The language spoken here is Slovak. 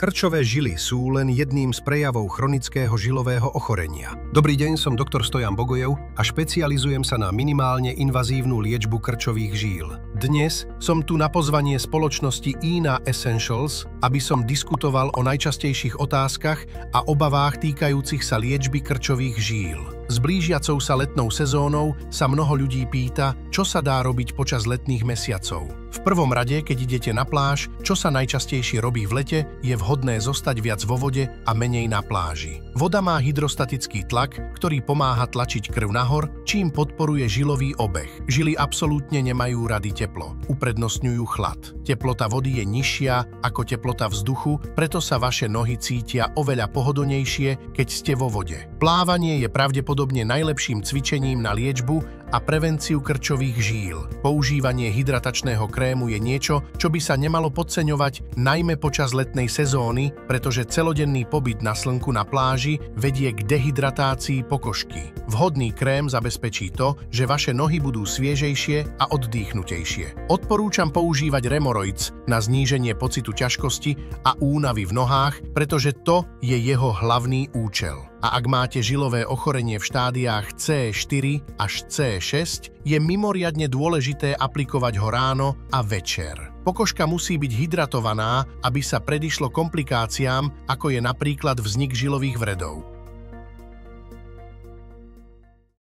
Krčové žily sú len jedným z prejavov chronického žilového ochorenia. Dobrý deň, som doktor Stojan Bogojev a špecializujem sa na minimálne invazívnu liečbu krčových žíl. Dnes som tu na pozvanie spoločnosti INA Essentials, aby som diskutoval o najčastejších otázkach a obavách týkajúcich sa liečby krčových žíl. S blížiacou sa letnou sezónou sa mnoho ľudí pýta, čo sa dá robiť počas letných mesiacov. V prvom rade, keď idete na pláž, čo sa najčastejšie robí v lete, je vhodné zostať viac vo vode a menej na pláži. Voda má hydrostatický tlak, ktorý pomáha tlačiť krv nahor, čím podporuje žilový obeh. Žily absolútne nemajú rady teplo, uprednostňujú chlad. Teplota vody je nižšia ako teplota vzduchu, preto sa vaše nohy cítia oveľa pohodlnejšie, keď ste vo vode. Plávanie je pravdepodobne najlepším cvičením na liečbu a prevenciu krčových žíl. Používanie hydratačného krému je niečo, čo by sa nemalo podceňovať, najmä počas letnej sezóny, pretože celodenný pobyt na slnku na pláži vedie k dehydratácii pokožky. Vhodný krém zabezpečí to, že vaše nohy budú sviežejšie a oddychnutejšie. Odporúčam používať Remoroids na zníženie pocitu ťažkosti a únavy v nohách, pretože to je jeho hlavný účel. A ak máte žilové ochorenie v štádiách C4 až C6, je mimoriadne dôležité aplikovať ho ráno a večer. Pokožka musí byť hydratovaná, aby sa predišlo komplikáciám, ako je napríklad vznik žilových vredov.